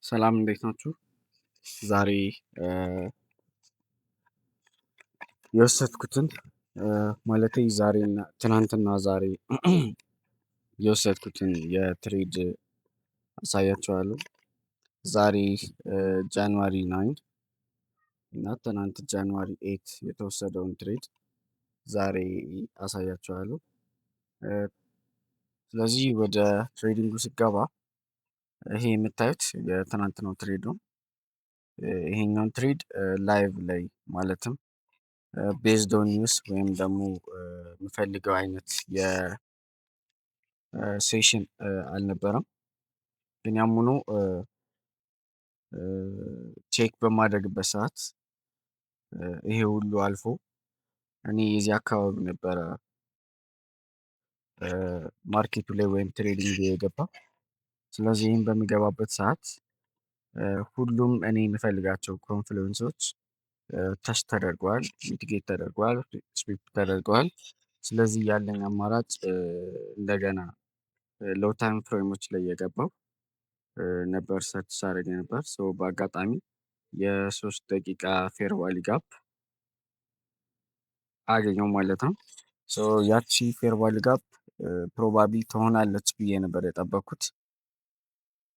ሰላም እንዴት ናችሁ? ዛሬ እ የወሰድኩትን ማለቴ ዛሬና ትናንትና ዛሬ የወሰድኩትን የትሬድ አሳያችኋለሁ። ዛሬ ጃንዋሪ 9 እና ትናንት ጃንዋሪ 8 የተወሰደውን ትሬድ ዛሬ አሳያችኋለሁ። ስለዚህ ወደ ትሬዲንጉ ስገባ ይሄ የምታዩት የትናንትናው ትሬድ ነው። ይሄኛውን ትሬድ ላይቭ ላይ ማለትም ቤዝድ ኦን ኒውስ ወይም ደግሞ የምፈልገው አይነት የሴሽን አልነበረም። ግን ያም ሆኖ ቼክ በማድረግበት ሰዓት ይሄ ሁሉ አልፎ እኔ የዚህ አካባቢ ነበረ ማርኬቱ ላይ ወይም ትሬዲንግ የገባ። ስለዚህ ይህም በሚገባበት ሰዓት ሁሉም እኔ የምፈልጋቸው ኮንፍሉዌንሶች ተች ተደርገዋል፣ ሚቲጌት ተደርገዋል፣ ስዊፕ ተደርገዋል። ስለዚህ ያለኝ አማራጭ እንደገና ሎው ታይም ፍሬሞች ላይ የገባው ነበር ሰርች ሳደርግ ነበር። በአጋጣሚ የ3 ደቂቃ ፌር ቫሊ ጋፕ አገኘው ማለት ነው። ያቺ ፌር ቫሊ ጋፕ ፕሮባብሊ ትሆናለች ብዬ ነበር የጠበቅኩት።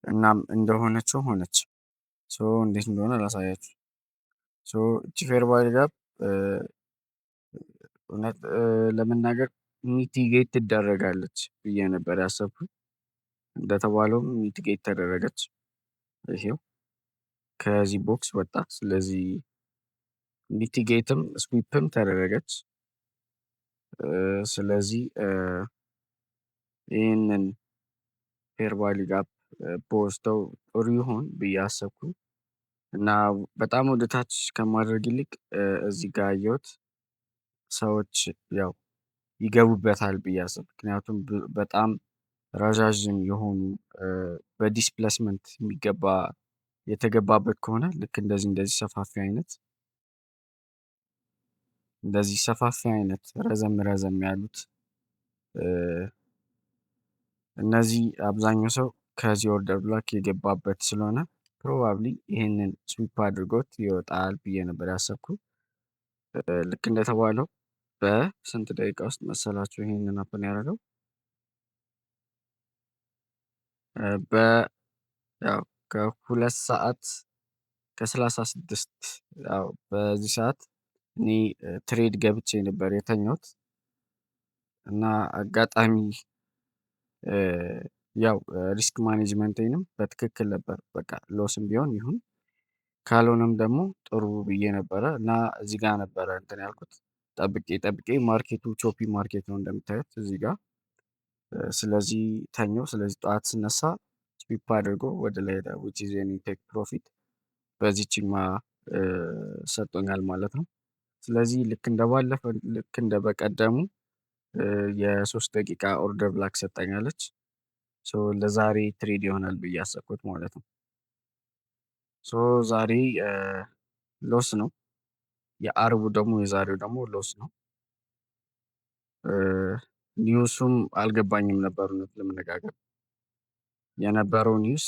እናም እንደሆነችው ሆነች። እንዴት እንደሆነ ላሳያችሁ። እቺ ፌር ቫሊ ጋፕ እውነት ለመናገር ሚቲጌት ትደረጋለች ብዬ ነበር ያሰብኩት። እንደተባለውም ሚቲጌት ተደረገች። ይሄው ከዚህ ቦክስ ወጣ። ስለዚህ ሚቲጌትም ስዊፕም ተደረገች። ስለዚህ ይህንን ፌር ቫሊ ጋፕ በወስደው ጥሩ ይሆን ብዬ አሰብኩኝ እና በጣም ወደ ታች ከማድረግ ይልቅ እዚህ ጋር አየሁት ሰዎች ያው ይገቡበታል ብዬ አሰብኩ። ምክንያቱም በጣም ረዣዥም የሆኑ በዲስፕሌስመንት የተገባበት ከሆነ ልክ እንደዚህ ሰፋፊ አይነት ረዘም ያሉት እነዚህ አብዛኛው ሰው ከዚህ ኦርደር ብሎክ የገባበት ስለሆነ ፕሮባብሊ ይህንን ስዊፕ አድርጎት ይወጣል ብዬ ነበር ያሰብኩት። ልክ እንደተባለው በስንት ደቂቃ ውስጥ መሰላችሁ ይሄንን አፕን ያደረገው? ያው ከ2 ሰዓት ከ36 ያው በዚህ ሰዓት እኔ ትሬድ ገብቼ ነበር የተኛሁት እና አጋጣሚ ያው ሪስክ ማኔጅመንቴንም በትክክል ነበር በቃ ሎስም ቢሆን ይሁን ካልሆነም ደግሞ ጥሩ ብዬ ነበረ እና እዚህ ጋር ነበረ እንትን ያልኩት ጠብቄ ማርኬቱ ቾፒ ማርኬት ነው እንደምታዩት እዚህ ጋር። ስለዚህ ተኛው። ስለዚህ ጠዋት ስነሳ ስዊፕ አድርጎ ወደ ላይ ሄደ which is የኔ ቴክ ፕሮፊት በዚህችኛ ሰጥቶኛል ማለት ነው። ስለዚህ ልክ እንደበቀደሙ የ3 ደቂቃ ኦርደር ብላክ ሰጠኛለች። ለዛሬ ትሬድ ይሆናል ብዬ አሰብኩት ማለት ነው። ዛሬ ሎስ ነው። የዛሬው ደግሞ ሎስ ነው። ኒውሱም አልገባኝም ነበር እውነት ለመነጋገር የነበረው ኒውስ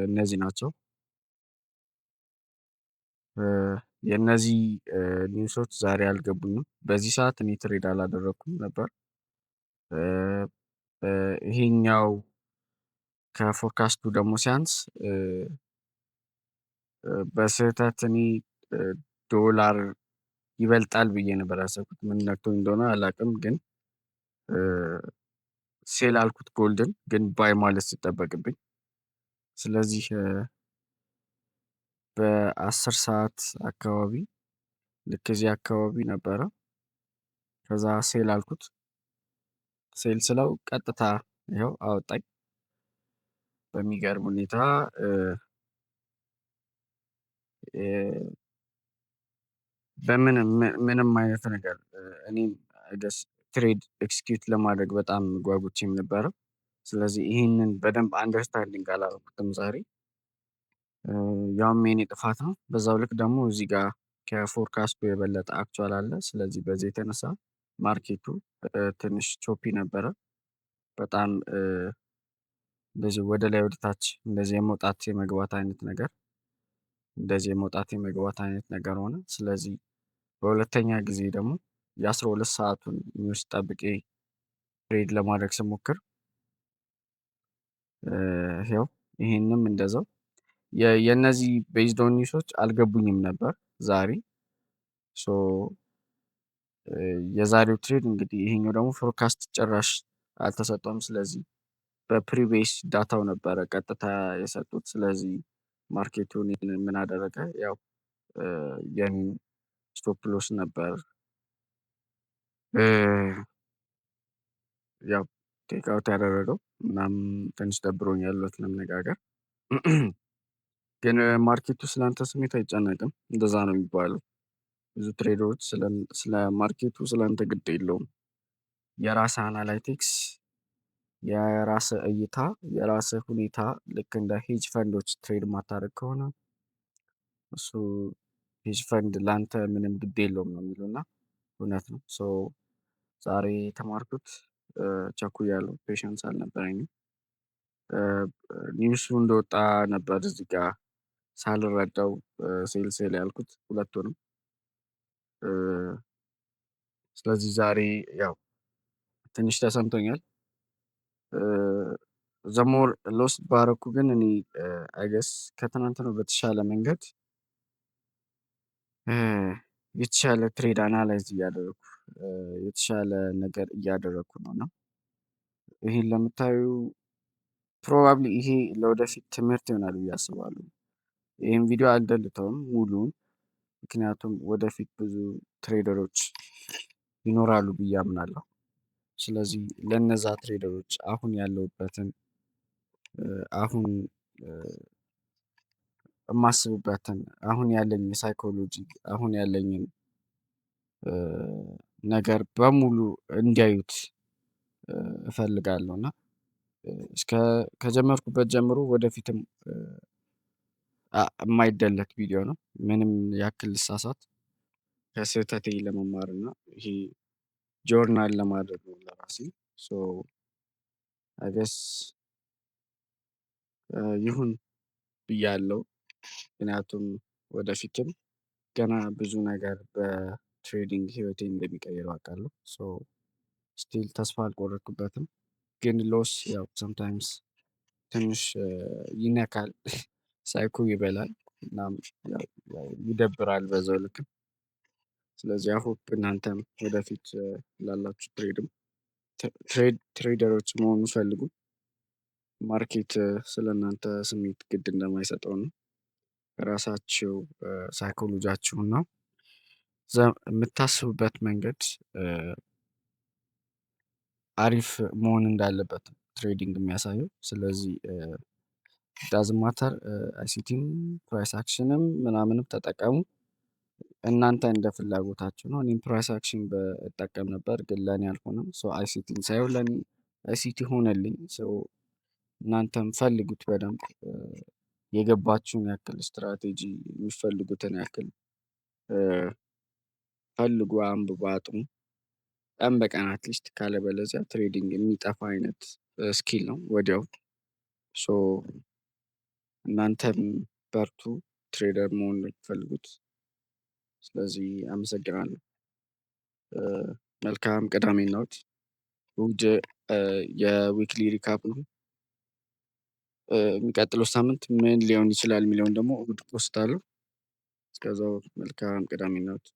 እነዚህ ናቸው። የእነዚህ ኒውሶች ዛሬ አልገቡኝም። በዚህ ሰዓት እኔ ትሬድ አላደረኩም ነበር። ይሄኛው ከፎርካስቱ ደግሞ ሲያንስ በስህተት እኔ ዶላር ይበልጣል ብዬ ነበር ያሰብኩት። ምን ነክቶኝ እንደሆነ አላውቅም፣ ግን ሴል አልኩት ጎልድን ግን ባይ ማለት ሲጠበቅብኝ። ስለዚህ በ10 ሰዓት አካባቢ ልክ እዚህ አካባቢ ነበረ። ከዛ ሴል አልኩት። ሴል ስለው ቀጥታ ይኸው አወጣኝ። በሚገርም ሁኔታ ምንም አይነት ነገር እኔም ትሬድ ኤክስኪዩት ለማድረግ በጣም ጓጉቼም ነበረ። ስለዚህ ይሄንን በደንብ አንደርስታንዲንግ አላደረኩትም ዛሬ። ያውም የኔ ጥፋት ነው። በዛው ልክ ደግሞ እዚህ ጋር ከፎርካስቱ የበለጠ አክቹዋል አለ። ስለዚህ በዚህ የተነሳ ማርኬቱ ትንሽ ቾፒ ነበረ። በጣም እንደዚህ ወደ ላይ ወደ ታች እንደዚህ የመውጣት የመግባት አይነት ነገር እንደዚህ የመውጣት የመግባት አይነት ነገር ሆነ። ስለዚህ በሁለተኛ ጊዜ ደግሞ የ12 ሰአቱን ኒውስ ጠብቄ ትሬድ ለማድረግ ስሞክር ይኸው ይሄንም እንደዛው የእነዚህ ቤዝድ ኦን ኒውሶች አልገቡኝም ነበር ዛሬ። ሶ የዛሬው ትሬድ እንግዲህ ይሄኛው ደግሞ ፎርካስት ጭራሽ አልተሰጠውም። ስለዚህ በፕሪቤስ ዳታው ነበረ ቀጥታ የሰጡት። ስለዚህ ማርኬቱን ምን አደረገ? ያው የኔን ስቶፕ ሎስ ነበር ያው ቴክ አውት ያደረገው። እናም ትንሽ ደብሮኛል እውነት ለመነጋገር። ግን ማርኬቱ ስላንተ ስሜት አይጨነቅም፣ እንደዛ ነው የሚባለው። ብዙ ትሬደሮች ስለ ማርኬቱ ስላንተ ግድ የለውም። የራስህ አናላይቲክስ፣ የራስህ እይታ፣ የራስህ ሁኔታ ልክ እንደ ሄጅ ፈንዶች ትሬድ ማታደርግ ከሆነ እሱ ሄጅ ፈንድ ላንተ ምንም ግድ የለውም ነው የሚለው እና እውነት ነው። ሶ ዛሬ የተማርኩት ቸኩያለሁ፣ ፔሸንስ አልነበረኝም። ኒውሱ እንደወጣ ነበር እዚህ ጋር ሳልረዳው ሴል ያልኩት ሁለቱንም። ስለዚህ ዛሬ ያው ትንሽ ተሰምቶኛል። ዘሞር ሎስት ባረኩ ግን እኔ አይገስ ከትናንትናው በተሻለ መንገድ የተሻለ ትሬድ አናላይዝ እያደረኩ የተሻለ ነገር እያደረኩ ነው እና ይሄን ለምታዩ ፕሮባብሊ ይሄ ለወደፊት ትምህርት ይሆናል ብዬ አስባለሁ። ይህን ቪዲዮ አልደልተውም ሙሉውን፣ ምክንያቱም ወደፊት ብዙ ትሬደሮች ይኖራሉ ብዬ አምናለሁ። ስለዚህ ለነዛ ትሬደሮች አሁን ያለሁበትን አሁን የማስብበትን አሁን ያለኝ ሳይኮሎጂ አሁን ያለኝን ነገር በሙሉ እንዲያዩት እፈልጋለሁ እና ከጀመርኩበት ጀምሮ ወደፊትም የማይደለት ቪዲዮ ነው። ምንም ያክል ልሳሳት ከስህተቴ ለመማር እና ይሄ ጆርናል ለማድረግ ነው ለራሴ። ሶ አይገስ ይሁን ብያለሁ። ምክንያቱም ወደፊትም ገና ብዙ ነገር በትሬዲንግ ህይወቴ እንደሚቀይረው አውቃለሁ። ሶ ስቲል ተስፋ አልቆረጥኩበትም። ግን ሎስ ያው ሰምታይምስ ትንሽ ይነካል፣ ሳይኮ ይበላል፣ እናም ይደብራል በዛው ልክም። ስለዚህ አይ ሆፕ እናንተም ወደፊት ላላችሁ ትሬደሮች መሆን የምትፈልጉ ማርኬት ስለእናንተ ስሜት ግድ እንደማይሰጠው ነው። ራሳችሁ ሳይኮሎጂያችሁን ነው የምታስቡበት መንገድ አሪፍ መሆን እንዳለበት ትሬዲንግ የሚያሳየው። ስለዚህ ዳዝንት ማተር አይሲቲም ፕራይስ አክሽንም ምናምንም ተጠቀሙ፣ እናንተ እንደ ፍላጎታችሁ ነው። እኔም ፕራይስ አክሽን በጠቀም ነበር ግን ለእኔ አልሆነም። ሶ አይሲቲን ሳይሆን ለእኔ አይሲቲ ሆነልኝ። ሶ እናንተም ፈልጉት በደንብ የገባችሁን ያክል ስትራቴጂ የሚፈልጉትን ያክል ፈልጉ፣ አንብቡ፣ አጥኑ ቀን በቀን አትሊስት። ካለበለዚያ ትሬዲንግ የሚጠፋ አይነት ስኪል ነው ወዲያው። ሶ እናንተም በርቱ፣ ትሬደር መሆን የምትፈልጉት። ስለዚህ አመሰግናለሁ። መልካም ቅዳሜና እሑድ። እሑድ የዊክሊ ሪካፕ ነው። የሚቀጥለው ሳምንት ምን ሊሆን ይችላል የሚለውን ደግሞ እሑድ ፖስታለሁ። እስከዛው መልካም ቅዳሜና እሑድ።